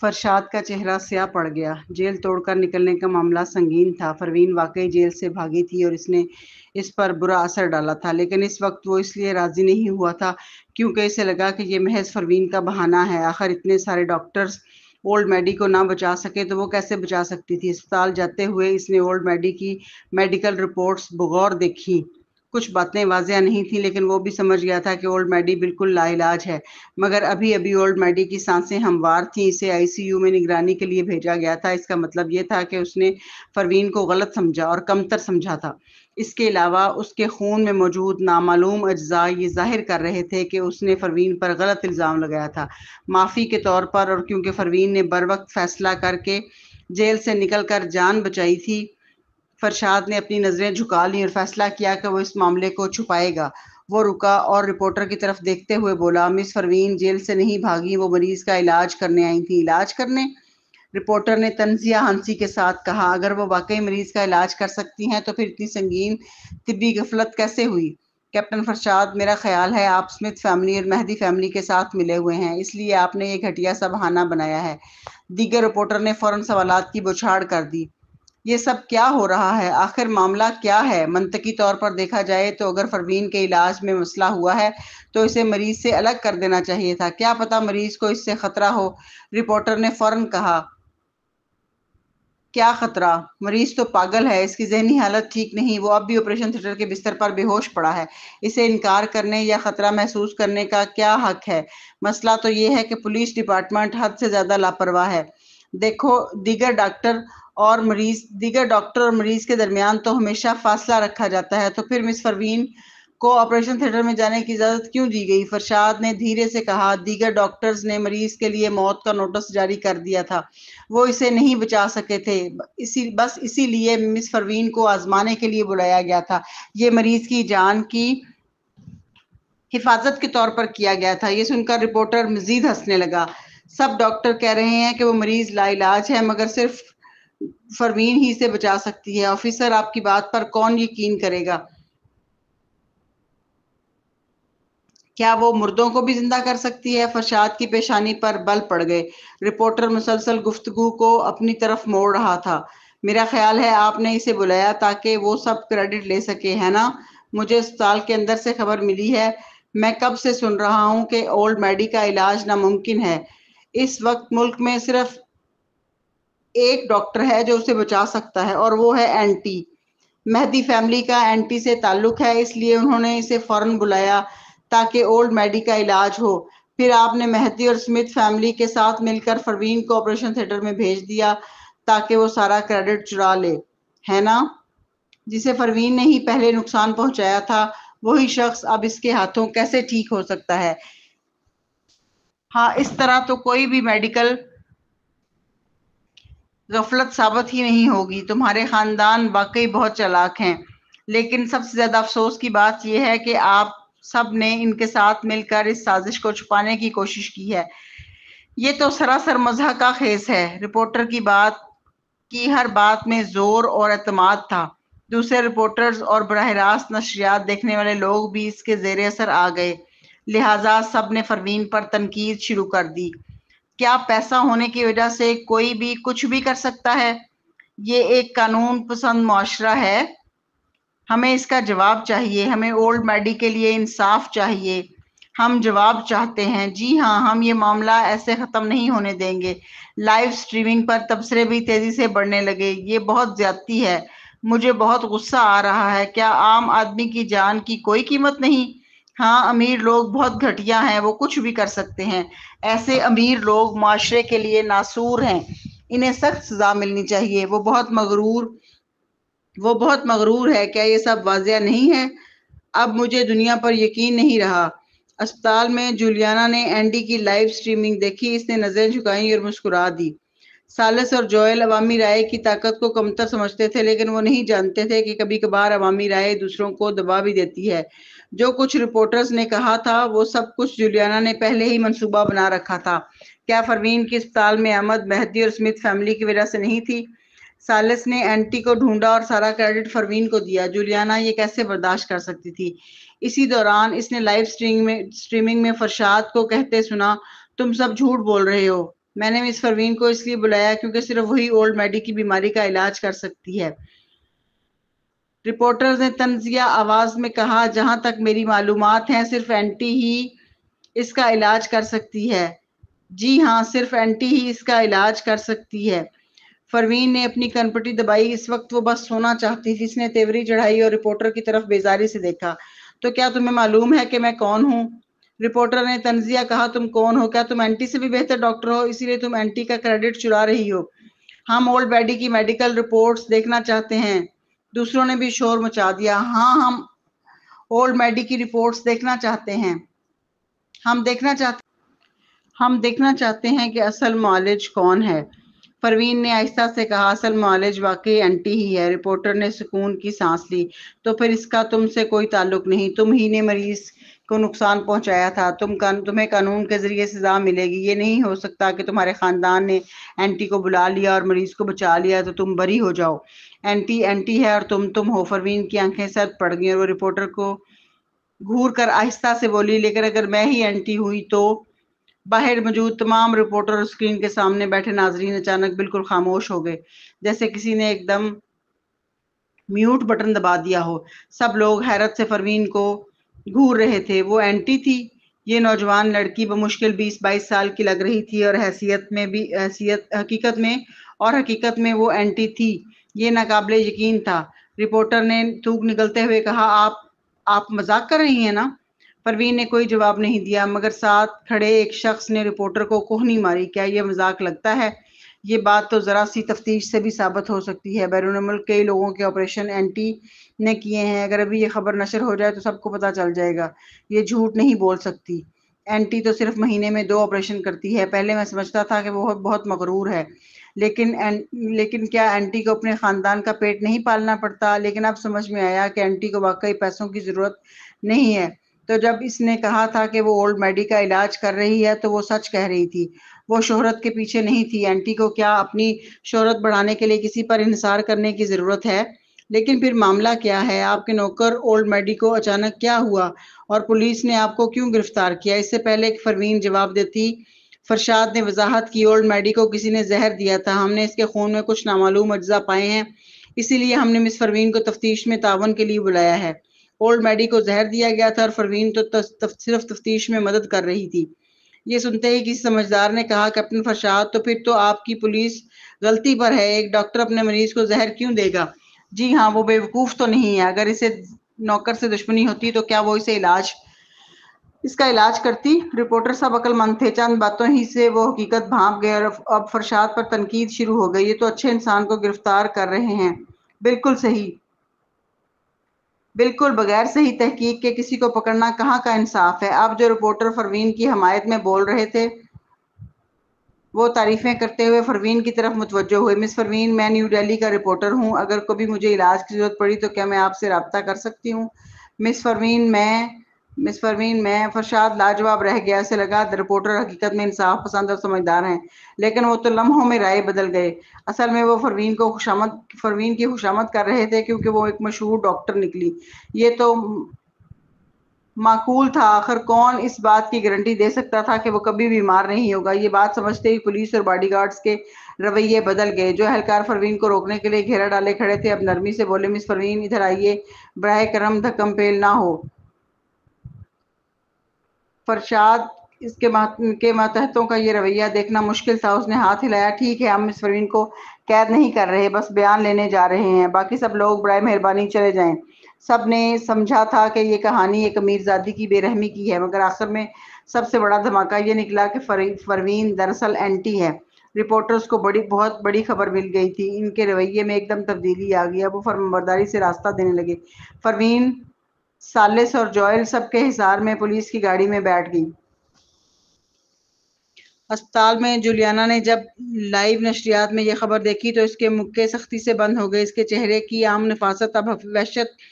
فرشاد کا چہرہ سیاہ پڑ گیا۔ جیل توڑ کر نکلنے کا معاملہ سنگین تھا۔ پروین واقعی جیل سے بھاگی تھی اور اس نے اس پر برا اثر ڈالا تھا، لیکن اس وقت وہ اس لیے راضی نہیں ہوا تھا کیونکہ اسے لگا کہ یہ محض پروین کا بہانہ ہے۔ آخر اتنے سارے ڈاکٹرز اولڈ میڈی کو نہ بچا سکے تو وہ کیسے بچا سکتی تھی؟ اسپتال جاتے ہوئے اس نے اولڈ میڈی کی میڈیکل رپورٹس بغور دیکھی۔ کچھ باتیں واضح نہیں تھیں، لیکن وہ بھی سمجھ گیا تھا کہ اولڈ میڈی بالکل لا علاج ہے۔ مگر ابھی اولڈ میڈی کی سانسیں ہموار تھیں۔ اسے آئی سی یو میں نگرانی کے لیے بھیجا گیا تھا۔ اس کا مطلب یہ تھا کہ اس نے پروین کو غلط سمجھا اور کمتر سمجھا تھا۔ اس کے علاوہ اس کے خون میں موجود نامعلوم اجزاء یہ ظاہر کر رہے تھے کہ اس نے پروین پر غلط الزام لگایا تھا، معافی کے طور پر، اور کیونکہ پروین نے بروقت فیصلہ کر کے جیل سے نکل کر جان بچائی تھی، فرشاد نے اپنی نظریں جھکا لیں اور فیصلہ کیا کہ وہ اس معاملے کو چھپائے گا۔ وہ رکا اور رپورٹر کی طرف دیکھتے ہوئے بولا، مس پروین جیل سے نہیں بھاگی، وہ مریض کا علاج کرنے آئی تھی۔ علاج کرنے؟ رپورٹر نے طنزیہ ہنسی کے ساتھ کہا، اگر وہ واقعی مریض کا علاج کر سکتی ہیں تو پھر اتنی سنگین طبی غفلت کیسے ہوئی؟ کیپٹن فرشاد، میرا خیال ہے آپ اسمتھ فیملی اور مہدی فیملی کے ساتھ ملے ہوئے ہیں، اس لیے آپ نے یہ گھٹیا سا بہانہ بنایا ہے۔ دیگر رپورٹر نے فوراً سوالات کی بوچھاڑ کر دی۔ یہ سب کیا ہو رہا ہے؟ آخر معاملہ کیا ہے؟ منطقی طور پر دیکھا جائے تو اگر پروین کے علاج میں مسئلہ ہوا ہے تو اسے مریض سے الگ کر دینا چاہیے تھا۔ کیا پتہ مریض کو اس سے خطرہ ہو؟ رپورٹر نے فوراً کہا، کیا خطرہ؟ مریض تو پاگل ہے، اس کی ذہنی حالت ٹھیک نہیں، وہ اب بھی آپریشن تھیٹر کے بستر پر بے ہوش پڑا ہے۔ اسے انکار کرنے یا خطرہ محسوس کرنے کا کیا حق ہے؟ مسئلہ تو یہ ہے کہ پولیس ڈپارٹمنٹ حد سے زیادہ لاپرواہ ہے۔ دیکھو، دیگر ڈاکٹر اور مریض کے درمیان تو ہمیشہ فاصلہ رکھا جاتا ہے، تو پھر مس پروین کو آپریشن تھیٹر میں جانے کی اجازت کیوں دی گئی؟ فرشاد نے دھیرے سے کہا، دیگر ڈاکٹرز نے مریض کے لیے موت کا نوٹس جاری کر دیا تھا، وہ اسے نہیں بچا سکے تھے، بس اسی لیے مس پروین کو آزمانے کے لیے بلایا گیا تھا۔ یہ مریض کی جان کی حفاظت کے طور پر کیا گیا تھا۔ یہ سن کر رپورٹر مزید ہنسنے لگا۔ سب ڈاکٹر کہہ رہے ہیں کہ وہ مریض لا علاج ہے، مگر صرف پروین ہی سے بچا سکتی ہے۔ آفیسر، آپ کی بات پر کون یقین کرے گا؟ کیا وہ مردوں کو بھی زندہ کر سکتی ہے؟ فرشاد کی پیشانی پر بل پڑ گئے۔ رپورٹر مسلسل گفتگو کو اپنی طرف موڑ رہا تھا۔ میرا خیال ہے آپ نے اسے بلایا تاکہ وہ سب کریڈٹ لے سکے، ہے نا؟ مجھے اسپتال کے اندر سے خبر ملی ہے، میں کب سے سن رہا ہوں کہ اولڈ میڈی کا علاج ناممکن ہے۔ اس وقت ملک میں صرف ایک ڈاکٹر ہے جو اسے بچا سکتا ہے، اور وہ ہے اینٹی۔ مہدی فیملی کا اینٹی سے تعلق ہے، اس لیے انہوں نے اسے فوراً بلایا تاکہ اولڈ میڈی کا علاج ہو۔ پھر آپ نے مہدی اور اسمتھ فیملی کے ساتھ مل کر پروین کو آپریشن تھیٹر میں بھیج دیا تاکہ وہ سارا کریڈٹ چرا لے، ہے نا؟ جسے پروین نے ہی پہلے نقصان پہنچایا تھا، وہی شخص اب اس کے ہاتھوں کیسے ٹھیک ہو سکتا ہے؟ ہاں، اس طرح تو کوئی بھی میڈیکل غفلت ثابت ہی نہیں ہوگی۔ تمہارے خاندان واقعی بہت چالاک ہیں، لیکن سب سے زیادہ افسوس کی بات یہ ہے کہ آپ سب نے ان کے ساتھ مل کر اس سازش کو چھپانے کی کوشش کی ہے۔ یہ تو سراسر مزاح کا خیز ہے۔ رپورٹر کی ہر بات میں زور اور اعتماد تھا۔ دوسرے رپورٹرز اور براہ راست نشریات دیکھنے والے لوگ بھی اس کے زیر اثر آ گئے، لہٰذا سب نے پروین پر تنقید شروع کر دی۔ کیا پیسہ ہونے کی وجہ سے کوئی بھی کچھ بھی کر سکتا ہے؟ یہ ایک قانون پسند معاشرہ ہے۔ ہمیں اس کا جواب چاہیے۔ ہمیں اولڈ میڈی کے لیے انصاف چاہیے۔ ہم جواب چاہتے ہیں۔ جی ہاں، ہم یہ معاملہ ایسے ختم نہیں ہونے دیں گے۔ لائیو سٹریمنگ پر تبصرے بھی تیزی سے بڑھنے لگے۔ یہ بہت زیادتی ہے، مجھے بہت غصہ آ رہا ہے۔ کیا عام آدمی کی جان کی کوئی قیمت نہیں؟ ہاں، امیر لوگ بہت گھٹیا ہیں، وہ کچھ بھی کر سکتے ہیں۔ ایسے امیر لوگ معاشرے کے لیے ناسور ہیں، انہیں سخت سزا ملنی چاہیے۔ وہ بہت مغرور ہے۔ کیا یہ سب واضح نہیں ہے؟ اب مجھے دنیا پر یقین نہیں رہا۔ اسپتال میں جولیانا نے اینڈی کی لائیو سٹریمنگ دیکھی۔ اس نے نظریں جھکائیں اور مسکرا دی۔ سالس اور جوئل عوامی رائے کی طاقت کو کمتر سمجھتے تھے، لیکن وہ نہیں جانتے تھے کہ کبھی کبھار عوامی رائے دوسروں کو دبا بھی دیتی ہے۔ جو کچھ رپورٹرز نے کہا تھا وہ سب کچھ جولیانا نے پہلے ہی منصوبہ بنا رکھا تھا۔ کیا پروین کی اسپتال میں آمد مہدی اور اسمتھ فیملی کی وجہ سے نہیں تھی؟ سالس نے اینٹی کو ڈھونڈا اور سارا کریڈٹ پروین کو دیا۔ جولیانا یہ کیسے برداشت کر سکتی تھی؟ اسی دوران اس نے لائیو سٹریمنگ میں فرشاد کو کہتے سنا، تم سب جھوٹ بول رہے ہو۔ میں نے مس فروین کو اس لیے بلایا کیونکہ صرف وہی اولڈ میڈی کی بیماری کا علاج کر سکتی ہے۔ رپورٹر نے طنزیہ آواز میں کہا، جہاں تک میری معلومات ہیں صرف اینٹی ہی اس کا علاج کر سکتی ہے۔ جی ہاں، صرف اینٹی ہی اس کا علاج کر سکتی ہے۔ فروین نے اپنی کنپٹی دبائی، اس وقت وہ بس سونا چاہتی تھی۔ اس نے تیوری چڑھائی اور رپورٹر کی طرف بیزاری سے دیکھا۔ تو کیا تمہیں معلوم ہے کہ میں کون ہوں؟ رپورٹر نے طنزیہ کہا، تم کون ہو؟ کیا تم اینٹی سے بھی بہتر ڈاکٹر ہو، اسی لیے تم اینٹی کا کریڈٹ چرا رہی ہو؟ ہم اولڈ بیڈی کی میڈیکل رپورٹس دیکھنا چاہتے ہیں۔ دوسروں نے بھی شور مچا دیا۔ ہاں، ہم اولڈ میڈی کی رپورٹس دیکھنا چاہتے ہیں۔ ہم دیکھنا چاہتے ہیں کہ اصل معالج کون ہے۔ فروین نے آہستہ سے کہا، اصل معالج واقعی اینٹی ہی ہے۔ رپورٹر نے سکون کی سانس لی۔ تو پھر اس کا تم سے کوئی تعلق نہیں، تم ہی نے مریض کو نقصان پہنچایا تھا۔ تمہیں قانون کے ذریعے سزا ملے گی۔ یہ نہیں ہو سکتا کہ تمہارے خاندان نے اینٹی کو بلا لیا اور مریض کو بچا لیا تو تم بری ہو جاؤ۔ اینٹی ہے اور تم ہو۔ فروین کی آنکھیں سرد پڑ گئیں اور وہ رپورٹر کو گھور کر آہستہ سے بولی، لیکن اگر میں ہی اینٹی ہوئی تو؟ باہر موجود تمام رپورٹر اور اسکرین کے سامنے بیٹھے ناظرین اچانک بالکل خاموش ہو گئے، جیسے کسی نے ایک دم میوٹ بٹن دبا دیا ہو۔ سب لوگ حیرت سے فروین کو گھور رہے تھے۔ وہ اینٹی تھی؟ یہ نوجوان لڑکی بمشکل 20-22 سال کی لگ رہی تھی اور حقیقت میں وہ اینٹی تھی۔ یہ ناقابل یقین تھا۔ رپورٹر نے تھوک نگلتے ہوئے کہا، آپ مذاق کر رہی ہیں نا؟ فروین نے کوئی جواب نہیں دیا، مگر ساتھ کھڑے ایک شخص نے رپورٹر کو کوہنی ماری، کیا یہ مذاق لگتا ہے؟ یہ بات تو ذرا سی تفتیش سے بھی ثابت ہو سکتی ہے۔ بیرون ملک کئی لوگوں کے آپریشن اینٹی نے کیے ہیں۔ اگر ابھی یہ خبر نشر ہو جائے تو سب کو پتہ چل جائے گا۔ یہ جھوٹ نہیں بول سکتی۔ اینٹی تو صرف مہینے میں 2 آپریشن کرتی ہے۔ پہلے میں سمجھتا تھا کہ وہ بہت مغرور ہے، لیکن کیا اینٹی کو اپنے خاندان کا پیٹ نہیں پالنا پڑتا؟ لیکن اب سمجھ میں آیا کہ اینٹی کو واقعی پیسوں کی ضرورت نہیں ہے۔ تو جب اس نے کہا تھا کہ وہ اولڈ میڈی کا علاج کر رہی ہے تو وہ سچ کہہ رہی تھی۔ وہ شہرت کے پیچھے نہیں تھی۔ اینٹی کو کیا اپنی شہرت بڑھانے کے لیے کسی پر انحصار کرنے کی ضرورت ہے؟ لیکن پھر معاملہ کیا ہے؟ آپ کے نوکر اولڈ میڈی کو اچانک کیا ہوا اور پولیس نے آپ کو کیوں گرفتار کیا؟ اس سے پہلے کہ فروین جواب دیتی، فرشاد نے وضاحت کی، اولڈ میڈی کو کسی نے زہر دیا تھا۔ ہم نے اس کے خون میں کچھ نامعلوم اجزاء پائے ہیں، اسی لیے ہم نے مس فروین کو تفتیش میں تعاون کے لیے بلایا ہے۔ اولڈ میڈی کو زہر دیا گیا تھا اور فروین تو صرف تفتیش میں مدد کر رہی تھی۔ یہ سنتے ہی کسی سمجھدار نے کہا، کیپٹن فرشاد، تو پھر تو آپ کی پولیس غلطی پر ہے۔ ایک ڈاکٹر اپنے مریض کو زہر کیوں دے گا؟ جی ہاں، وہ بے وقوف تو نہیں ہے۔ اگر اسے نوکر سے دشمنی ہوتی تو کیا وہ اس کا علاج کرتی؟ رپورٹر سب عقل مند تھے، چند باتوں ہی سے وہ حقیقت بھانپ گئے اور اب فرشاد پر تنقید شروع ہو گئی۔ یہ تو اچھے انسان کو گرفتار کر رہے ہیں۔ بالکل صحیح، بالکل بغیر صحیح تحقیق کے کسی کو پکڑنا کہاں کا انصاف ہے؟ اب جو رپورٹر فروین کی حمایت میں بول رہے تھے وہ تعریفیں کرتے ہوئے فروین کی طرف متوجہ ہوئے۔ مس فروین، میں نیو دہلی کا رپورٹر ہوں۔ اگر کبھی مجھے علاج کی ضرورت پڑی تو کیا میں آپ سے رابطہ کر سکتی ہوں؟ مس فروین، میں فرشاد لاجواب رہ گیا۔ اسے لگا رپورٹر حقیقت میں انصاف پسند اور سمجھدار ہیں، لیکن وہ تو لمحوں میں رائے بدل گئے۔ اصل میں وہ فروین کی خوشامد کر رہے تھے کیونکہ وہ ایک مشہور ڈاکٹر نکلی۔ یہ تو معقول تھا، آخر کون اس بات کی گارنٹی دے سکتا تھا کہ وہ کبھی بیمار نہیں ہوگا؟ یہ بات سمجھتے ہی پولیس اور باڈی گارڈز کے رویے بدل گئے۔ جو اہلکار فروین کو روکنے کے لیے گھیرا ڈالے کھڑے تھے اب نرمی سے بولے، مس فروین ادھر آئیے، براہ کرم دھکم پیل نہ ہو۔ فرشاد کے ماتحتوں کا یہ رویہ دیکھنا مشکل تھا۔ اس نے ہاتھ ہلایا، ٹھیک ہے، ہم مس فروین کو قید نہیں کر رہے، بس بیان لینے جا رہے ہیں۔ باقی سب لوگ برائے مہربانی چلے جائیں۔ سب نے سمجھا تھا کہ یہ کہانی ایک امیر زادی کی بے رحمی کی ہے، مگر آخر میں سب سے بڑا دھماکہ یہ نکلا کہ فروین دراصل اینٹی ہے۔ رپورٹرز کو بہت بڑی خبر مل گئی تھی۔ ان کے رویے میں ایک دم تبدیلی آ گئی۔ اب وہ فرمانبرداری سے راستہ دینے لگے۔ فروین، سالس اور جوئل سب کے حصار میں پولیس کی گاڑی میں بیٹھ گئی۔ اسپتال میں جولیانا نے جب لائیو نشریات میں یہ خبر دیکھی تو اس کے مکے سختی سے بند ہو گئے۔ اس کے چہرے کی عام نفاست اب وحشت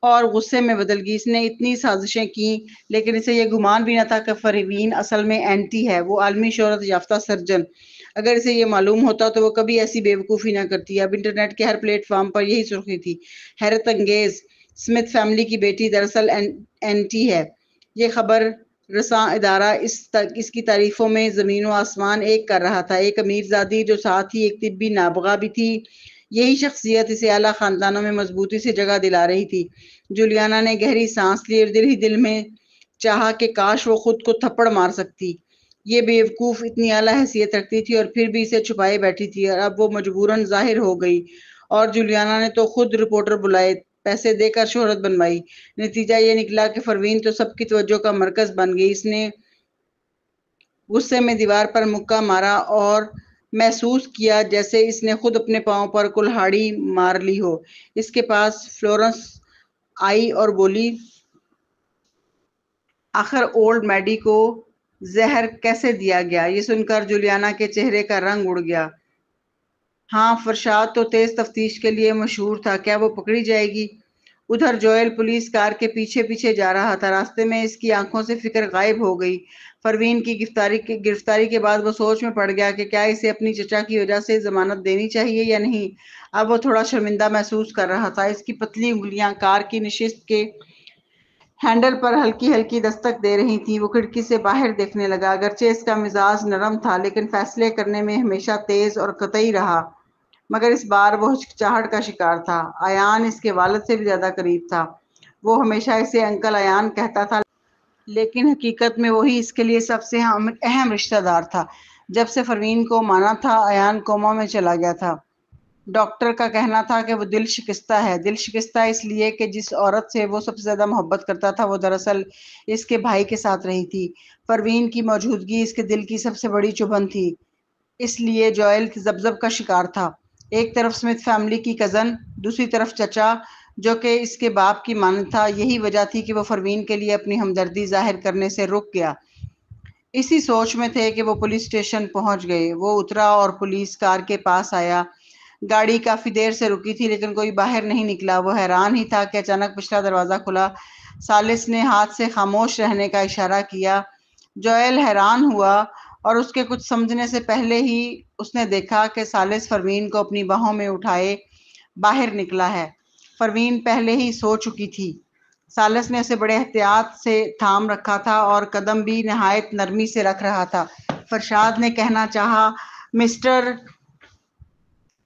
اور غصے میں بدل گئی۔ اس نے اتنی سازشیں کی، لیکن اسے یہ گمان بھی نہ تھا کہ فروین اصل میں اینٹی ہے۔ وہ عالمی شہرت یافتہ سرجن، اگر اسے یہ معلوم ہوتا تو وہ کبھی ایسی بے وقوفی نہ کرتی۔ اب انٹرنیٹ کے ہر پلیٹ فارم پر یہی سرخی تھی، حیرت انگیز، اسمتھ فیملی کی بیٹی دراصل اینٹی ہے۔ یہ خبر رساں ادارہ اس کی تعریفوں میں زمین و آسمان ایک کر رہا تھا۔ ایک امیر زادی جو ساتھ ہی ایک طبی نابغہ بھی تھی، یہی شخصیت اسے اعلیٰ خاندانوں میں مضبوطی سے جگہ دلا رہی تھی۔ جولیانا نے گہری سانس لی اور دل میں چاہا کہ کاش وہ خود کو تھپڑ مار سکتی۔ یہ بیوقوف اتنی اعلیٰ حیثیت رکھتی تھی اور پھر بھی اسے چھپائے بیٹھی تھی، اور اب وہ مجبوراً ظاہر ہو گئی، اور جولیانا نے تو خود رپورٹر بلائے، پیسے دے کر شہرت بنوائی۔ نتیجہ یہ نکلا کہ پروین تو سب کی توجہ کا مرکز بن گئی۔ اس نے غصے میں دیوار پر مکہ مارا اور محسوس کیا جیسے اس نے خود اپنے پاؤں پر کلہاڑی مار لی ہو۔ اس کے پاس فلورنس آئی اور بولی، آخر اولڈ میڈی کو زہر کیسے دیا گیا؟ یہ سن کر جولیانا کے چہرے کا رنگ اڑ گیا۔ ہاں، فرشاد تو تیز تفتیش کے لیے مشہور تھا، کیا وہ پکڑی جائے گی؟ ادھر جوئل پولیس کار کے پیچھے پیچھے جا رہا تھا۔ راستے میں اس کی آنکھوں سے فکر غائب ہو گئی۔ پروین کی گرفتاری کے بعد وہ سوچ میں پڑ گیا کہ کیا اسے اپنی چچا کی وجہ سے ضمانت دینی چاہیے یا نہیں۔ اب وہ تھوڑا شرمندہ محسوس کر رہا تھا۔ اس کی پتلی انگلیاں کار کی نشست کے ہینڈل پر ہلکی ہلکی دستک دے رہی تھیں۔ وہ کھڑکی سے باہر دیکھنے لگا۔ اگرچہ اس کا مزاج نرم تھا، لیکن فیصلے کرنے میں ہمیشہ تیز اور قطعی رہا۔ مگر اس بار وہ ہچکچاہٹ کا شکار تھا۔ ایان اس کے والد سے بھی زیادہ قریب تھا۔ وہ ہمیشہ اسے انکل ایان کہتا تھا، لیکن حقیقت میں وہی اس کے لیے سب سے اہم رشتہ دار تھا۔ جب سے پروین کو مانا تھا، ایان کوما میں چلا گیا تھا۔ ڈاکٹر کا کہنا تھا کہ وہ دل شکستہ ہے۔ دل شکستہ اس لیے کہ جس عورت سے وہ سب سے زیادہ محبت کرتا تھا، وہ دراصل اس کے بھائی کے ساتھ رہی تھی۔ پروین کی موجودگی اس کے دل کی سب سے بڑی چبھن تھی۔ اس لیے جوئل ذبذب کا شکار تھا۔ ایک طرف سمتھ فیملی کی کزن، دوسری طرف چچا جو کہ اس کے باپ کی مانند تھا۔ یہی وجہ تھی کہ وہ پروین کے لیے اپنی ہمدردی ظاہر کرنے سے رک گیا۔ اسی سوچ میں تھے کہ وہ پولیس اسٹیشن پہنچ گئے۔ وہ اترا اور پولیس کار کے پاس آیا۔ گاڑی کافی دیر سے رکی تھی، لیکن کوئی باہر نہیں نکلا۔ وہ حیران ہی تھا کہ اچانک پچھلا دروازہ کھلا۔ ثالث نے ہاتھ سے خاموش رہنے کا اشارہ کیا۔ جوئل حیران ہوا اور اس کے کچھ سمجھنے سے پہلے ہی اس نے دیکھا کہ ثالث پروین کو اپنی باہوں میں اٹھائے باہر نکلا ہے۔ پروین پہلے ہی سو چکی تھی۔ ثالث نے اسے بڑے احتیاط سے تھام رکھا تھا اور قدم بھی نہایت نرمی سے رکھ رہا تھا۔ فرشاد نے کہنا چاہا، مسٹر،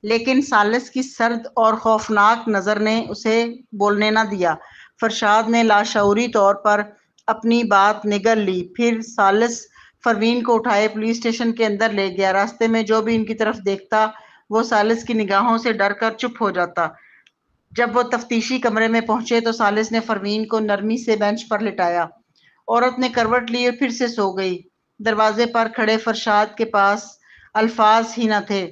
لیکن ثالث کی سرد اور خوفناک نظر نے اسے بولنے نہ دیا۔ فرشاد نے لاشعوری طور پر اپنی بات نگل لی۔ پھر ثالث پروین کو اٹھائے پولیس اسٹیشن کے اندر لے گیا۔ راستے میں جو بھی ان کی طرف دیکھتا، وہ ثالث کی نگاہوں سے ڈر کر چپ ہو جاتا۔ جب وہ تفتیشی کمرے میں پہنچے تو ثالث نے پروین کو نرمی سے بینچ پر لٹایا۔ عورت نے کروٹ لی اور پھر سے سو گئی۔ دروازے پر کھڑے فرشاد کے پاس الفاظ ہی نہ تھے۔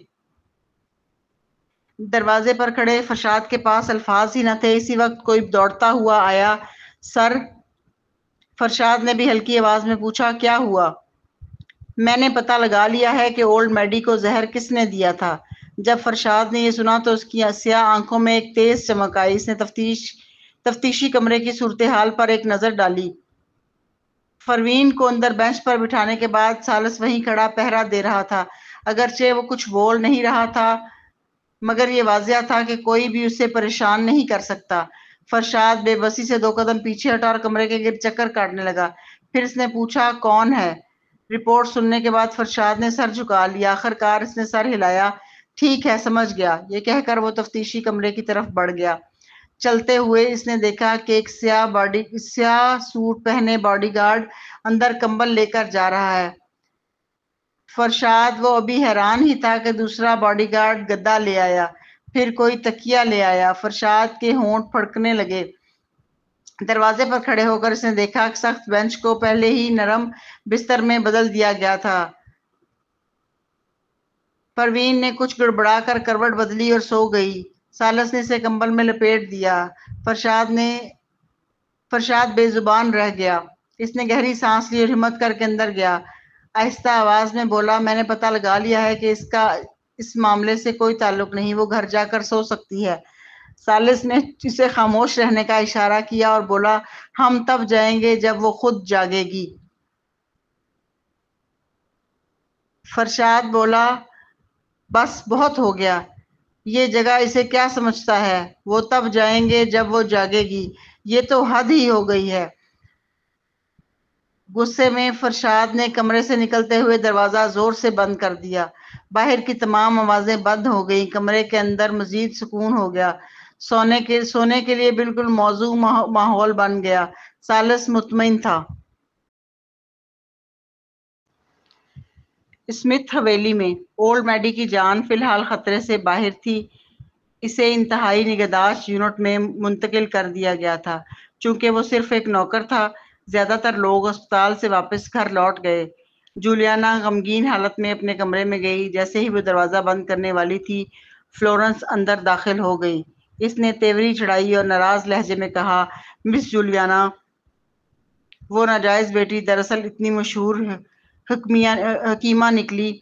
اسی وقت کوئی دوڑتا ہوا آیا۔ سر، فرشاد نے بھی ہلکی آواز میں پوچھا، کیا ہوا؟ میں نے پتہ لگا لیا ہے کہ اولڈ میڈی کو زہر کس نے دیا تھا۔ جب فرشاد نے یہ سنا تو اس کی سیاہ آنکھوں میں ایک تیز چمک آئی۔ اس نے تفتیشی کمرے کی صورتحال پر ایک نظر ڈالی۔ پروین کو اندر بینچ پر بٹھانے کے بعد ثالث وہیں کھڑا پہرا دے رہا تھا۔ اگرچہ وہ کچھ بول نہیں رہا تھا، مگر یہ واضح تھا کہ کوئی بھی اسے پریشان نہیں کر سکتا۔ فرشاد بے بسی سے 2 قدم پیچھے ہٹا اور کمرے کے گرد چکر کاٹنے لگا۔ پھر اس نے پوچھا، کون ہے؟ رپورٹ سننے کے بعد فرشاد نے سر جھکا لیا۔ آخرکار اس نے سر ہلایا۔ ٹھیک ہے، سمجھ گیا۔ یہ کہہ کر وہ تفتیشی کمرے کی طرف بڑھ گیا۔ چلتے ہوئے اس نے دیکھا کہ ایک سیاہ سوٹ پہنے باڈی گارڈ اندر کمبل لے کر جا رہا ہے۔ فرشاد وہ ابھی حیران ہی تھا کہ دوسرا باڈی گارڈ گدا لے آیا، پھر کوئی تکیہ لے آیا۔ فرشاد کے ہونٹ پھڑکنے لگے۔ دروازے پر کھڑے ہو کر اس نے دیکھا کہ سخت بینچ کو پہلے ہی نرم بستر میں بدل دیا گیا تھا۔ پروین نے کچھ گڑبڑا کر کروٹ بدلی اور سو گئی۔ ثالث نے اسے کمبل میں لپیٹ دیا۔ فرشاد بے زبان رہ گیا۔ اس نے گہری سانس لی اور ہمت کر کے اندر گیا۔ آہستہ آواز میں بولا، میں نے پتہ لگا لیا ہے کہ اس کا اس معاملے سے کوئی تعلق نہیں، وہ گھر جا کر سو سکتی ہے۔ ثالث نے اسے خاموش رہنے کا اشارہ کیا اور بولا، ہم تب جائیں گے جب وہ خود جاگے گی۔ فرشاد بولا، بس بہت ہو گیا، یہ جگہ اسے کیا سمجھتا ہے؟ وہ تب جائیں گے جب وہ جاگے گی، یہ تو حد ہی ہو گئی ہے۔ غصے میں فرشاد نے کمرے سے نکلتے ہوئے دروازہ زور سے بند کر دیا۔ باہر کی تمام آوازیں بند ہو گئیں۔ کمرے کے اندر مزید سکون ہو گیا۔ سونے کے لیے بالکل موزوں ماحول بن گیا۔ ثالث مطمئن تھا۔ اسمتھ حویلی میں اولڈ میڈی کی جان فی الحال خطرے سے باہر تھی۔ اسے انتہائی نگہداشت یونٹ میں منتقل کر دیا گیا تھا۔ چونکہ وہ صرف ایک نوکر تھا، زیادہ تر لوگ اسپتال سے واپس گھر لوٹ گئے۔ جولیانا غمگین حالت میں اپنے کمرے میں گئی۔ جیسے ہی وہ دروازہ بند کرنے والی تھی، فلورنس اندر داخل ہو گئی۔ اس نے تیوری چڑھائی اور ناراض لہجے میں کہا، مس جولیانا، وہ ناجائز بیٹی دراصل اتنی مشہور حکیمہ نکلی،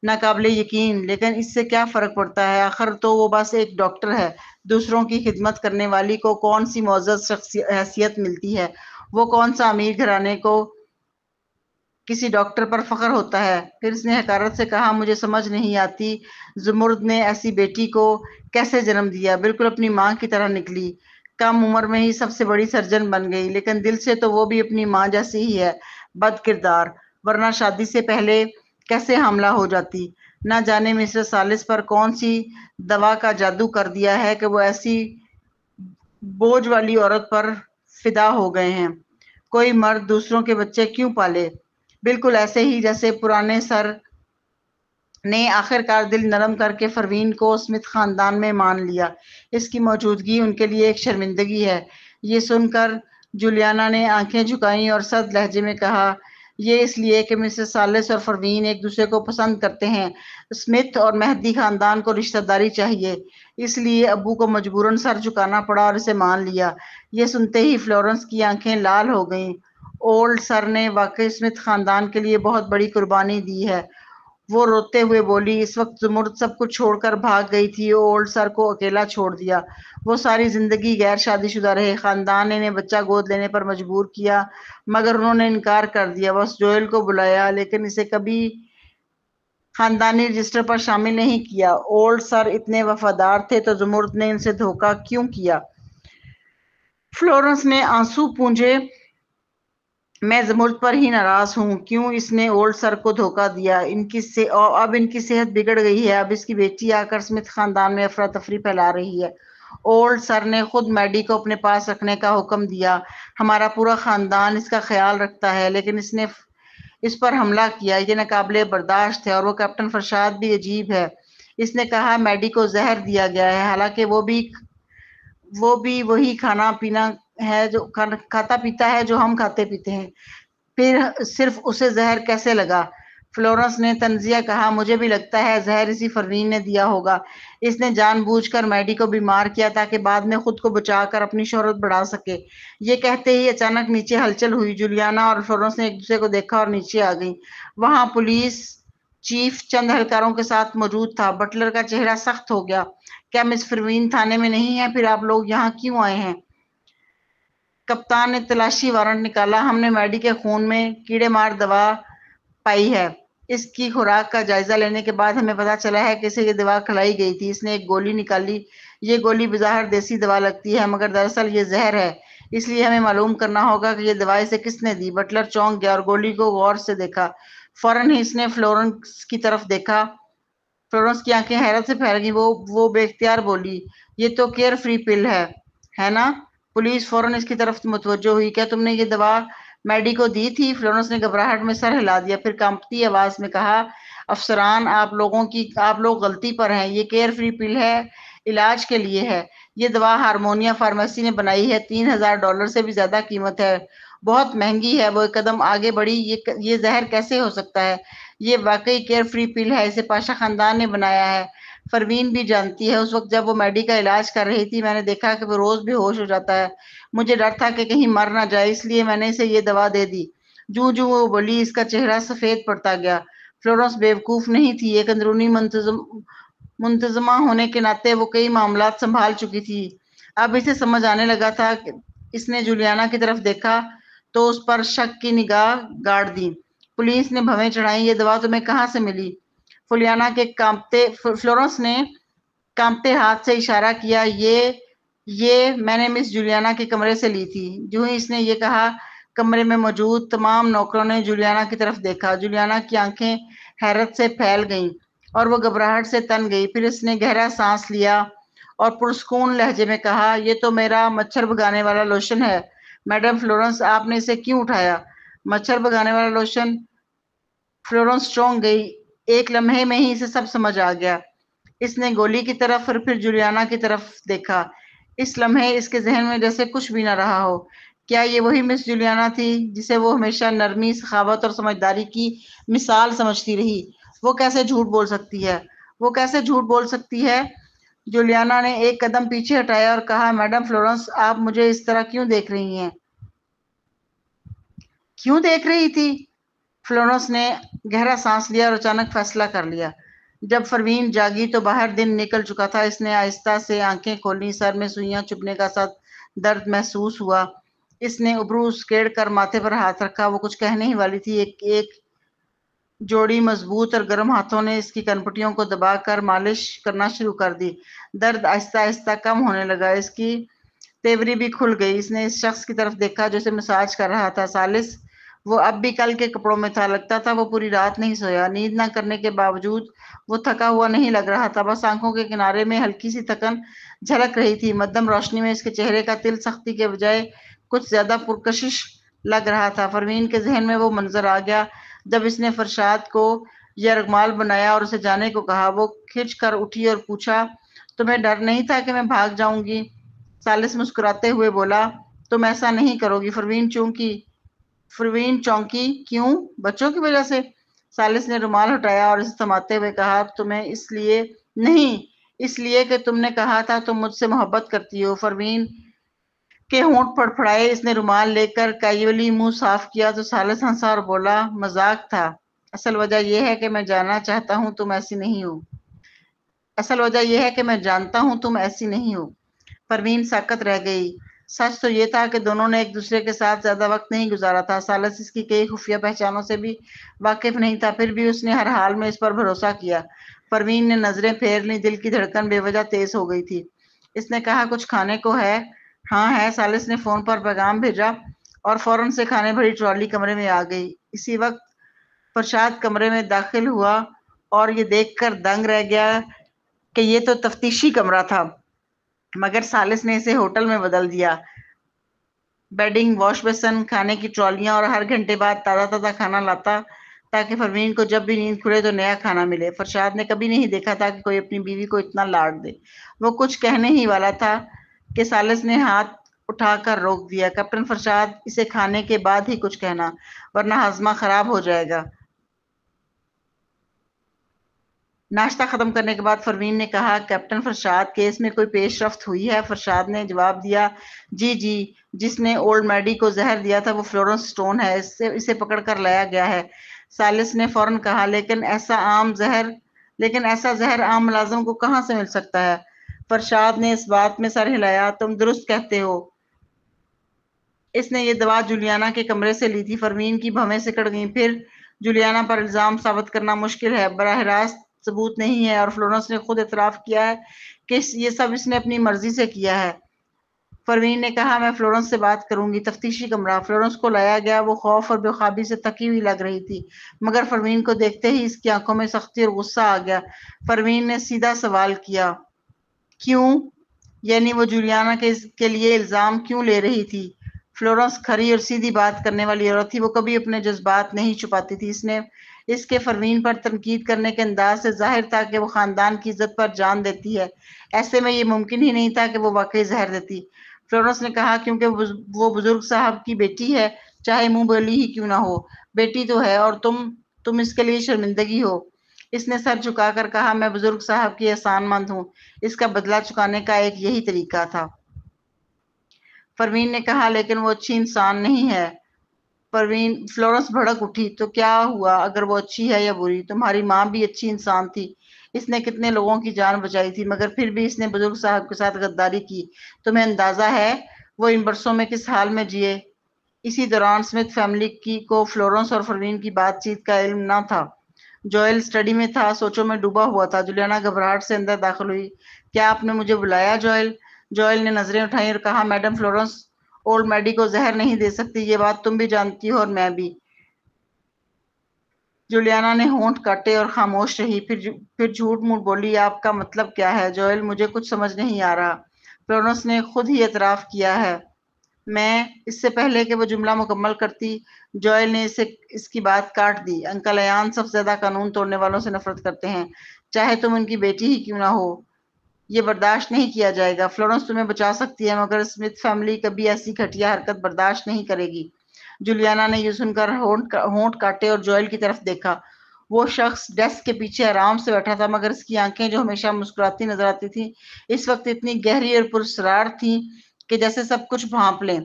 ناقابل یقین، لیکن اس سے کیا فرق پڑتا ہے؟ آخر تو وہ بس ایک ڈاکٹر ہے۔ دوسروں کی خدمت کرنے والی کو کون سی معزز حیثیت ملتی ہے؟ وہ کون سا امیر گھرانے کو کسی ڈاکٹر پر فخر ہوتا ہے؟ پھر اس نے حقارت سے کہا، مجھے سمجھ نہیں آتی زمرد نے ایسی بیٹی کو کیسے جنم دیا؟ بالکل اپنی ماں کی طرح نکلی۔ کم عمر میں ہی سب سے بڑی سرجن بن گئی، لیکن دل سے تو وہ بھی اپنی ماں جیسی ہی ہے، بد کردار، ورنہ شادی سے پہلے کیسے حاملہ ہو جاتی؟ نہ جانے مسٹر ثالث پر کون سی دوا کا جادو کر دیا ہے کہ وہ ایسی بوجھ والی عورت پر فدا ہو گئے ہیں۔ کوئی مرد دوسروں کے بچے کیوں پالے؟ بالکل ایسے ہی جیسے پرانے سر نے آخر کار دل نرم کر کے پروین کو اسمتھ خاندان میں مان لیا۔ اس کی موجودگی ان کے لیے ایک شرمندگی ہے۔ یہ سن کر جولیانا نے آنکھیں جھکائیں اور سرد لہجے میں کہا، یہ اس لیے کہ مسز ثالث اور پروین ایک دوسرے کو پسند کرتے ہیں۔ اسمتھ اور مہدی خاندان کو رشتہ داری چاہیے، اس لیے ابو کو مجبوراً سر جھکانا پڑا اور اسے مان لیا۔ یہ سنتے ہی فلورنس کی آنکھیں لال ہو گئیں۔ اولڈ سر نے واقعی اسمتھ خاندان کے لیے بہت بڑی قربانی دی ہے۔ وہ روتے ہوئے بولی۔ اس وقت زمرد سب کچھ چھوڑ کر بھاگ گئی تھی۔ اولڈ سر کو اکیلا چھوڑ دیا۔ وہ ساری زندگی غیر شادی شدہ رہے۔ خاندان نے انہیں بچہ گود لینے پر مجبور کیا، مگر انہوں نے انکار کر دیا۔ بس جوئل کو بلایا، لیکن اسے کبھی خاندانی رجسٹر پر شامل نہیں کیا۔ اولڈ سر اتنے وفادار تھے تو زمرد نے ان سے دھوکہ کیوں کیا؟ فلورنس نے آنسو پونجے، میں زمرد پر ہی ناراض ہوں۔ کیوں اس نے اولڈ سر کو دھوکہ دیا؟ اب ان کی صحت بگڑ گئی ہے۔ اب اس کی بیٹی آ کر اسمتھ خاندان میں افراتفری پھیلا رہی ہے۔ اولڈ سر نے خود میڈی کو اپنے پاس رکھنے کا حکم دیا۔ ہمارا پورا خاندان اس کا خیال رکھتا ہے، لیکن اس نے اس پر حملہ کیا۔ یہ ناقابل برداشت ہے۔ اور وہ کیپٹن فرشاد بھی عجیب ہے۔ اس نے کہا میڈی کو زہر دیا گیا ہے، حالانکہ وہ بھی وہی کھانا پینا ہے جو کھاتا پیتا ہے جو ہم کھاتے پیتے ہیں۔ پھر صرف اسے زہر کیسے لگا؟ فلورنس نے طنزیہ کہا، مجھے بھی لگتا ہے زہر اسی پروین نے دیا ہوگا۔ اس نے جان بوجھ کر میڈی کو بیمار کیا تاکہ بعد میں خود کو بچا کر اپنی شہرت بڑھا سکے۔ یہ کہتے ہی اچانک نیچے ہلچل ہوئی۔ جولیانا اور فلورنس نے ایک دوسرے کو دیکھا اور نیچے آ گئیں۔ وہاں پولیس چیف چند اہلکاروں کے ساتھ موجود تھا۔ بٹلر کا چہرہ سخت ہو گیا۔ کیا مس پروین تھانے میں نہیں ہے؟ پھر آپ لوگ یہاں کیوں آئے ہیں؟ کپتان نے تلاشی وارنٹ نکالا۔ ہم نے میڈی کے خون میں کیڑے مار دوا پائی ہے۔ اس کی خوراک کا جائزہ لینے کے بعد ہمیں پتہ چلا ہے کہ اسے یہ دوا کھلائی گئی تھی۔ اس نے ایک گولی نکالی۔ یہ گولی بظاہر دیسی دوا لگتی ہے، مگر دراصل یہ زہر ہے۔ اس لیے ہمیں معلوم کرنا ہوگا کہ یہ دوا اسے کس نے دی۔ بٹلر چونک گیا اور گولی کو غور سے دیکھا۔ فوراً ہی اس نے فلورنس کی طرف دیکھا۔ فلورنس کی آنکھیں حیرت سے پھیل گئیں۔ وہ بے اختیار بولی، یہ تو کیئر فری پل ہے نا؟ پولیس فوراً اس کی طرف متوجہ ہوئی۔ کیا تم نے یہ دوا میڈی کو دی تھی؟ فلورنس نے گھبراہٹ میں سر ہلا دیا، پھر کانپتی آواز میں کہا، افسران، آپ لوگ غلطی پر ہیں۔ یہ کیئر فری پل ہے، علاج کے لیے ہے۔ یہ دوا ہارمونیا فارمیسی نے بنائی ہے۔ $3000 سے بھی زیادہ قیمت ہے، بہت مہنگی ہے۔ وہ ایک قدم آگے بڑھی، یہ زہر کیسے ہو سکتا ہے؟ یہ واقعی کیئر فری پل ہے، اسے پاشا خاندان نے بنایا ہے۔ پروین بھی جانتی ہے۔ اس وقت جب وہ میڈی کا علاج کر رہی تھی، میں نے دیکھا کہ وہ روز بے ہوش ہو جاتا ہے۔ مجھے ڈر تھا کہ کہیں مر نہ جائے، اس لیے میں نے اسے یہ دوا دے دی۔ جو وہ بولی، اس کا چہرہ سفید پڑتا گیا۔ فلورنس بیوقوف نہیں تھی۔ ایک اندرونی منتظمہ ہونے کے ناطے وہ کئی معاملات سنبھال چکی تھی۔ اب اسے سمجھ آنے لگا تھا۔ اس نے جولیانا کی طرف دیکھا تو اس پر شک کی نگاہ گاڑ دی۔ پولیس نے بھویں چڑھائیں، یہ دوا تمہیں کہاں سے ملی؟ فلورنس نے کانپتے ہاتھ سے اشارہ کیا، یہ میں نے مس جولیانا کے کمرے سے لی تھی۔ جو ہی اس نے یہ کہا، کمرے میں موجود تمام نوکروں نے جولیانا کی طرف دیکھا۔ جولیانا کی آنکھیں حیرت سے پھیل گئیں اور وہ گھبراہٹ سے تن گئی۔ پھر اس نے گہرا سانس لیا اور پرسکون لہجے میں کہا، یہ تو میرا مچھر بھگانے والا لوشن ہے میڈم فلورنس، آپ نے اسے کیوں اٹھایا؟ مچھر بھگانے والا لوشن؟ فلورنس چونک گئی۔ ایک لمحے میں ہی اسے سب سمجھ آ گیا۔ اس نے گولی کی طرف اور پھر جولیانا کی طرف دیکھا۔ اس لمحے اس کے ذہن میں جیسے کچھ بھی نہ رہا ہو۔ کیا یہ وہی مس جولیانا تھی جسے وہ ہمیشہ نرمی، سخاوت اور سمجھداری کی مثال سمجھتی رہی؟ وہ کیسے جھوٹ بول سکتی ہے؟ وہ کیسے جھوٹ بول سکتی ہے؟ جولیانا نے ایک قدم پیچھے ہٹایا اور کہا، میڈم فلورنس، آپ مجھے اس طرح کیوں دیکھ رہی ہیں؟ کیوں دیکھ رہی تھی؟ فلورنس نے گہرا سانس لیا اور اچانک فیصلہ کر لیا۔ جب پروین جاگی تو باہر دن نکل چکا تھا۔ اس نے آہستہ سے آنکھیں کھولی، سر میں سوئیاں چبھنے کا سا درد محسوس ہوا۔ اس نے ابرو اسکیڑ کر ماتھے پر ہاتھ رکھا۔ وہ کچھ کہنے ہی والی تھی، ایک جوڑی مضبوط اور گرم ہاتھوں نے اس کی کنپٹیوں کو دبا کر مالش کرنا شروع کر دی۔ درد آہستہ آہستہ کم ہونے لگا، اس کی تیوری بھی کھل گئی۔ اس نے اس شخص کی طرف دیکھا جو اسے مساج کر رہا تھا، ثالث۔ وہ اب بھی کل کے کپڑوں میں تھا، لگتا تھا وہ پوری رات نہیں سویا۔ نیند نہ کرنے کے باوجود وہ تھکا ہوا نہیں لگ رہا تھا، بس آنکھوں کے کنارے میں ہلکی سی تھکن جھلک رہی تھی۔ مدھم روشنی میں اس کے چہرے کا تل سختی کے بجائے کچھ زیادہ پرکشش لگ رہا تھا۔ پروین کے ذہن میں وہ منظر آ گیا جب اس نے فرشاد کو یرغمال بنایا اور اسے جانے کو کہا۔ وہ کھنچ کر اٹھی اور پوچھا، تمہیں ڈر نہیں تھا کہ میں بھاگ جاؤں گی؟ ثالث مسکراتے ہوئے بولا، تم ایسا نہیں کرو گی۔ پروین چونکی۔ کیوں؟ بچوں کی وجہ سے؟ ثالث نے رومال ہٹایا اور اسے تھماتے ہوئے کہا، تمہیں اس لیے نہیں، اس لیے کہ تم نے کہا تھا تم مجھ سے محبت کرتی ہو۔ پروین کے ہونٹ پھڑپھڑائے۔ اس نے رومال لے کر کیجولی منہ صاف کیا تو ثالث ہنسا اور بولا، مذاق تھا، اصل وجہ یہ ہے کہ میں جاننا چاہتا ہوں تم ایسی نہیں ہو۔ اصل وجہ یہ ہے کہ میں جانتا ہوں تم ایسی نہیں ہو۔ پروین ساکت رہ گئی۔ سچ تو یہ تھا کہ دونوں نے ایک دوسرے کے ساتھ زیادہ وقت نہیں گزارا تھا۔ ثالث اس کی کئی خفیہ پہچانوں سے بھی واقف نہیں تھا، پھر بھی اس نے ہر حال میں اس پر بھروسہ کیا۔ پروین نے نظریں پھیر لیں، دل کی دھڑکن بے وجہ تیز ہو گئی تھی۔ اس نے کہا، کچھ کھانے کو ہے؟ ہاں ہے۔ ثالث نے فون پر پیغام بھیجا اور فوراً سے کھانے بھری ٹرالی کمرے میں آ گئی۔ اسی وقت فرشاد کمرے میں داخل ہوا اور یہ دیکھ کر دنگ رہ گیا کہ یہ تو تفتیشی کمرہ تھا، مگر ثالث نے اسے ہوٹل میں بدل دیا۔ بیڈنگ، واش بیسن، کھانے کی ٹرالیاں اور ہر گھنٹے بعد تازہ تازہ کھانا لاتا تاکہ پروین کو جب بھی نیند کھلے تو نیا کھانا ملے۔ فرشاد نے کبھی نہیں دیکھا تھا کہ کوئی اپنی بیوی کو اتنا لاڈ دے۔ وہ کچھ کہنے ہی والا تھا کہ ثالث نے ہاتھ اٹھا کر روک دیا۔ کیپٹن فرشاد، اسے کھانے کے بعد ہی کچھ کہنا، ورنہ ہاضمہ خراب ہو جائے گا۔ ناشتہ ختم کرنے کے بعد پروین نے کہا، کیپٹن فرشاد، کیس میں کوئی پیش رفت ہوئی ہے؟ فرشاد نے جواب دیا، جی، جس نے اولڈ میڈی کو زہر دیا تھا وہ فلورنس اسٹون ہے، اسے پکڑ کر لایا گیا ہے۔ ثالث نے فوراً کہا، لیکن ایسا زہر عام ملازم کو کہاں سے مل سکتا ہے؟ فرشاد نے اس بات میں سر ہلایا، تم درست کہتے ہو، اس نے یہ دوا جولیانا کے کمرے سے لی تھی۔ پروین کی بھویں سکڑ گئیں۔ پھر جولیانا پر الزام ثابت کرنا مشکل ہے، براہ راست ثبوت نہیں ہے، اور فلورنس نے خود اعتراف کیا ہے کہ یہ سب اس نے اپنی مرضی سے کیا ہے۔ پروین نے کہا، میں فلورنس سے بات کروں گی۔ تفتیشی کمرہ۔ فلورنس کو لایا گیا۔ وہ خوف اور بے خوابی سے تکی ہوئی لگ رہی تھی، مگر پروین کو دیکھتے ہی اس کی آنکھوں میں سختی اور غصہ آ گیا۔ پروین نے سیدھا سوال کیا، کیوں؟ یعنی وہ جولیانا کے لیے الزام کیوں لے رہی تھی؟ فلورنس کھری اور سیدھی بات کرنے والی عورت تھی، وہ کبھی اپنے جذبات نہیں چھپاتی تھی۔ اس کے پروین پر تنقید کرنے کے انداز سے ظاہر تھا کہ وہ خاندان کی عزت پر جان دیتی ہے، ایسے میں یہ ممکن ہی نہیں تھا کہ وہ واقعی زہر دیتی۔ فلورنس نے کہا، کیونکہ وہ بزرگ صاحب کی بیٹی ہے، چاہے منہ بولی ہی کیوں نہ ہو، بیٹی تو ہے، اور تم اس کے لیے شرمندگی ہو۔ اس نے سر جھکا کر کہا، میں بزرگ صاحب کی احسان مند ہوں، اس کا بدلہ چکانے کا ایک یہی طریقہ تھا۔ پروین نے کہا، لیکن وہ اچھی انسان نہیں ہے۔ فلورنس بھڑک اٹھی، تو کیا ہوا اگر وہ اچھی ہے یا بری؟ تمہاری ماں بھی اچھی انسان تھی، اس نے کتنے لوگوں کی جان بچائی تھی، مگر پھر بھی اس نے بزرگ صاحب کے ساتھ غداری کی۔ تمہیں اندازہ ہے وہ ان برسوں میں کس حال میں جیے؟ اسی دوران اسمتھ فیملی کو فلورنس اور پروین کی بات چیت کا علم نہ تھا۔ جوئل اسٹڈی میں تھا، سوچوں میں ڈوبا ہوا تھا۔ جولیانا گھبراہٹ سے اندر داخل ہوئی۔ کیا آپ نے مجھے بلایا جوئل؟ جوئل نے نظریں اٹھائیں اور کہا، میڈم فلورنس اولڈ میڈی کو زہر نہیں دے سکتی، یہ بات تم بھی جانتی ہو اور میں بھی۔ جولیانا نے ہونٹ کاٹے اور خاموش رہی، پھر جھوٹ موٹ بولی، آپ کا مطلب کیا ہے جوئل؟ مجھے کچھ سمجھ نہیں آ رہا۔ فلورنس نے خود ہی اعتراف کیا ہے۔ میں اس سے پہلے کہ وہ جملہ مکمل کرتی، جوئل نے اس کی بات کاٹ دی۔ انکل ایان سب سے زیادہ قانون توڑنے والوں سے نفرت کرتے ہیں، چاہے تم ان کی بیٹی ہی کیوں نہ ہو۔ یہ برداشت نہیں کیا جائے گا۔ فلورنس تمہیں بچا سکتی ہے مگر اسمتھ فیملی کبھی ایسی گھٹیا حرکت برداشت نہیں کرے گی۔ جولیانا نے یہ سن کر ہونٹ کاٹے اور جوئل کی طرف دیکھا۔ وہ شخص ڈیسک کے پیچھے آرام سے بیٹھا تھا مگر اس کی آنکھیں جو ہمیشہ مسکراتی نظر آتی تھیں اس وقت اتنی گہری اور پراسرار تھیں کہ جیسے سب کچھ بھانپ لیں۔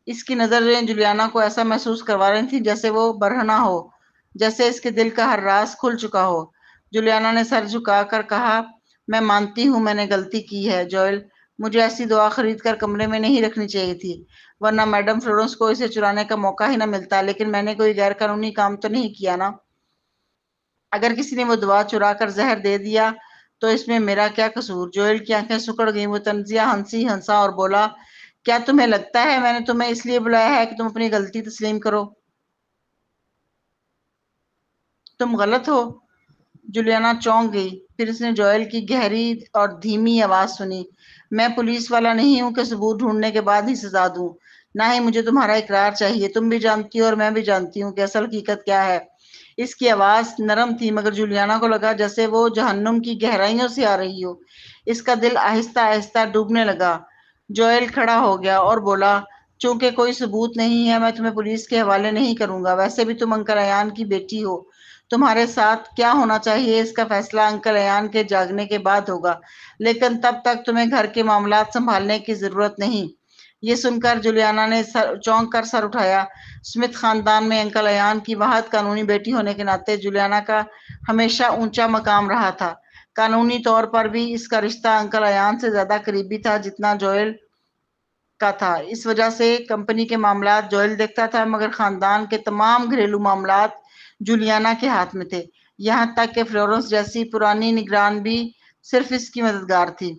اس کی نظریں جولیانا کو ایسا محسوس کروا رہی تھیں جیسے وہ برہنہ ہو، جیسے اس کے دل کا ہر راز کھل چکا ہو۔ جولیانا نے سر جھکا کر کہا، میں مانتی ہوں میں نے غلطی کی ہے جوئل، مجھے ایسی دعا خرید کر کمرے میں نہیں رکھنی چاہیے تھی، ورنہ میڈم فلورنس کو اسے چرانے کا موقع ہی نہ ملتا، لیکن میں نے کوئی غیر قانونی کام تو نہیں کیا نا؟ اگر کسی نے وہ دوا چرا کر زہر دے دیا تو اس میں میرا کیا قصور؟ جوئل کی آنکھیں سکڑ گئیں، وہ طنزیہ ہنسا اور بولا، کیا تمہیں لگتا ہے میں نے تمہیں اس لیے بلایا ہے کہ تم اپنی غلطی تسلیم کرو؟ تم غلط ہو۔ جولیانا چونک گئی، پھر اس نے جوئل کی گہری اور دھیمی آواز سنی، میں پولیس والا نہیں ہوں کہ ثبوت ڈھونڈنے کے بعد ہی سزا دوں، نہ ہی مجھے تمہارا اقرار چاہیے، تم بھی جانتی ہو اور میں بھی جانتی ہوں کہ اصل حقیقت کیا ہے۔ اس کی آواز نرم تھی مگر جولیانا کو لگا جیسے وہ جہنم کی گہرائیوں سے آ رہی ہو۔ اس کا دل آہستہ آہستہ ڈوبنے لگا۔ جوئل کھڑا ہو گیا اور بولا، چونکہ کوئی ثبوت نہیں ہے میں تمہیں پولیس کے حوالے نہیں کروں گا، ویسے بھی تم انکل ایان کی بیٹی ہو، تمہارے ساتھ کیا ہونا چاہیے اس کا فیصلہ انکل ایان کے جاگنے کے بعد ہوگا، لیکن تب تک تمہیں گھر کے معاملات سنبھالنے کی ضرورت نہیں۔ یہ سن کر جولیانا نے چونک کر سر اٹھایا۔ اسمتھ خاندان میں انکل ایان کی واحد قانونی بیٹی ہونے کے ناطے جولیانا کا ہمیشہ اونچا مقام رہا تھا۔ قانونی طور پر بھی اس کا رشتہ انکل ایان سے زیادہ قریبی تھا جتنا جوئل کا تھا۔ اس وجہ سے کمپنی کے معاملات جوئل دیکھتا تھا مگر خاندان کے تمام گھریلو معاملات جولیانا کے ہاتھ میں تھے، یہاں تک کہ فلورنس جیسی پرانی نگران بھی صرف اس کی مددگار تھی۔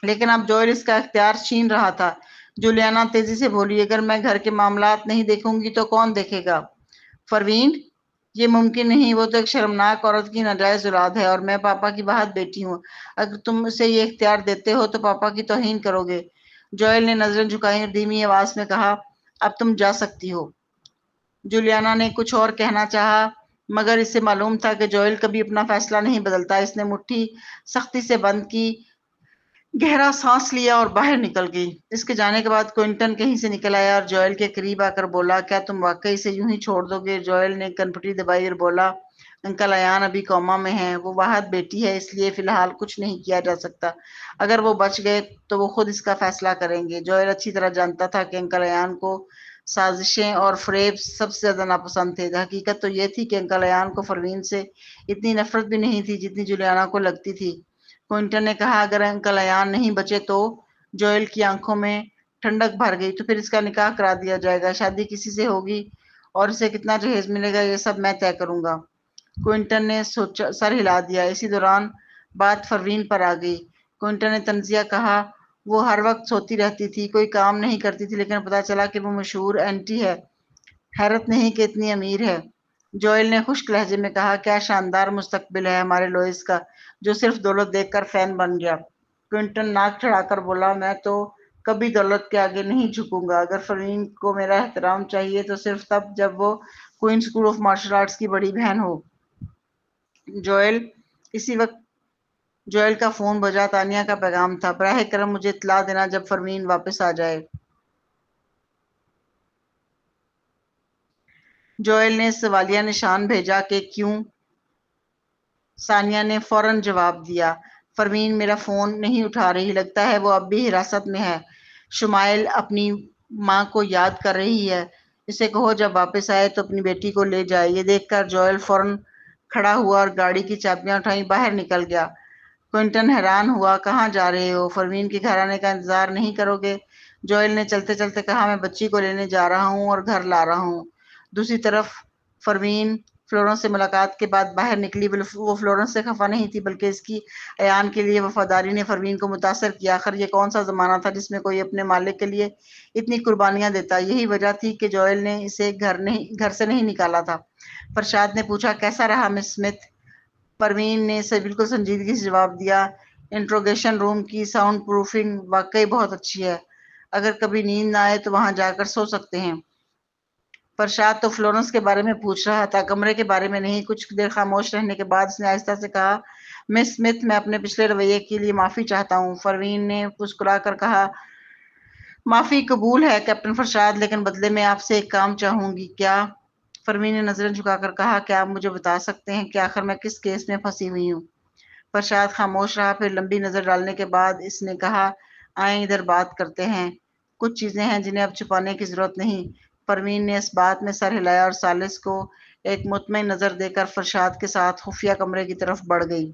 لیکن اب جوئل اس کا اختیار چھین رہا تھا۔ جولیانا تیزی سے بولی، اگر میں گھر کے معاملات نہیں دیکھوں گی تو کون دیکھے گا؟ فروین، یہ ممکن نہیں، وہ تو ایک شرمناک عورت کی ناجائز اولاد ہے اور میں پاپا کی واحد بیٹی ہوں، اگر تم اسے یہ اختیار دیتے ہو تو پاپا کی توہین کرو گے۔ جوئل نے نظریں جھکائیں اور دھیمی آواز میں کہا، اب تم جا سکتی ہو۔ جولیانا نے کچھ اور کہنا چاہا مگر اسے معلوم تھا کہ جوئل کبھی اپنا فیصلہ نہیں بدلتا۔ اس نے مٹھی سختی سے بند کی، گہرا سانس لیا اور باہر نکل گئی۔ اس کے جانے کے بعد کوئنٹن کہیں سے نکل آیا اور جوئل کے قریب آ کر بولا، کیا تم واقعی اسے یوں ہی چھوڑ دو گے؟ جوئل نے کنپٹی دبائی اور بولا، انکل ایان ابھی کوما میں ہیں، وہ واحد بیٹی ہے اس لیے فی الحال کچھ نہیں کیا جا سکتا، اگر وہ بچ گئے تو وہ خود اس کا فیصلہ کریں گے۔ جوئل اچھی طرح جانتا تھا کہ انکل ایان کو سازشیں اور فریب سب سے زیادہ ناپسند تھے۔ حقیقت تو یہ تھی کہ انکل ایان کو فروین سے اتنی نفرت بھی نہیں تھی جتنی جولیانا کو لگتی تھی۔ کوئنٹن نے کہا، اگر انکل ایان نہیں بچے تو؟ جوئل کی آنکھوں میں ٹھنڈک بھر گئی، تو پھر اس کا نکاح کرا دیا جائے گا، شادی کسی سے ہوگی اور اسے کتنا جہیز ملے گا یہ سب میں طے کروں گا۔ کوئنٹن نے سر ہلا دیا۔ اسی دوران بات فروین پر آ گئی۔ کوئنٹن نے طنزیہ کہا، وہ ہر وقت سوتی رہتی تھی، کوئی کام نہیں کرتی تھی، لیکن پتا چلا کہ وہ مشہور اینٹی ہے، حیرت نہیں کہ اتنی امیر ہے۔ جوئل نے خشک لہجے میں کہا، کیا شاندار مستقبل ہے ہمارے لوئس کا، جو صرف دولت دیکھ کر فین بن گیا۔ کوئنٹن ناک چڑھا کر بولا، میں تو کبھی دولت کے آگے نہیں جھکوں گا، اگر فروین کو میرا احترام چاہیے تو صرف تب جب وہ queen school of martial arts کی بڑی بہن ہو۔ اسی وقت جوئل کا فون بجا۔ تانیہ کا پیغام تھا، براہ کرم مجھے اطلاع دینا جب فروین واپس آ جائے۔ جوئل نے سوالیہ نشان بھیجا کہ کیوں؟ ثانیہ نے فوراً جواب دیا، فروین میرا فون نہیں اٹھا رہی، لگتا ہے وہ اب بھی حراست میں ہے، شمائل اپنی ماں کو یاد کر رہی ہے، اسے کہو جب واپس آئے تو اپنی بیٹی کو لے جائے۔ یہ دیکھ کر جوئل فوراً کھڑا ہوا اور گاڑی کی چابیاں اٹھائیں باہر نکل گیا۔ کوئنٹن حیران ہوا، کہاں جا رہے ہو؟ فروین کے گھر آنے کا انتظار نہیں کرو گے؟ جوئل نے چلتے چلتے کہا، میں بچی کو لینے جا رہا ہوں اور گھر لا رہا ہوں۔ دوسری طرف فروین فلورنس سے ملاقات کے بعد باہر نکلی۔ وہ فلورنس سے خفا نہیں تھی بلکہ اس کی ایان کے لیے وفاداری نے فرمین کو متاثر کیا۔ آخر یہ کون سا زمانہ تھا جس میں کوئی اپنے مالک کے لیے اتنی قربانیاں دیتا۔ یہی وجہ تھی کہ جوئل نے اسے گھر سے نہیں نکالا تھا۔ فرشاد نے پوچھا، کیسا رہا مس اسمتھ؟ پروین نے بالکل سنجیدگی سے جواب دیا، انٹروگیشن روم کی ساؤنڈ پروفنگ واقعی بہت اچھی ہے۔ اگر کبھی نیند نہ آئے تو وہاں جا کر سو سکتے ہیں۔ فرشاد تو فلورنس کے بارے میں پوچھ رہا تھا، کمرے کے بارے میں نہیں۔ کچھ دیر خاموش رہنے کے بعد اس نے آہستہ سے کہا، مس اسمتھ، میں اپنے پچھلے رویے کے لیے معافی چاہتا ہوں۔ پروین نے مسکرا کر کہا، معافی قبول ہے کیپٹن فرشاد، لیکن بدلے میں آپ سے ایک کام چاہوں گی۔ کیا؟ پروین نے نظریں جھکا کر کہا، کیا آپ مجھے بتا سکتے ہیں کہ آخر میں کس کیس میں پھنسی ہوئی ہوں؟ فرشاد خاموش رہا، پھر لمبی نظر ڈالنے کے بعد اس نے کہا، آئیں ادھر بات کرتے ہیں۔ کچھ چیزیں ہیں جنہیں اب چھپانے کی ضرورت نہیں۔ پروین نے اس بات میں سر ہلایا اور ثالث کو ایک مطمئن نظر دے کر فرشاد کے ساتھ خفیہ کمرے کی طرف بڑھ گئی۔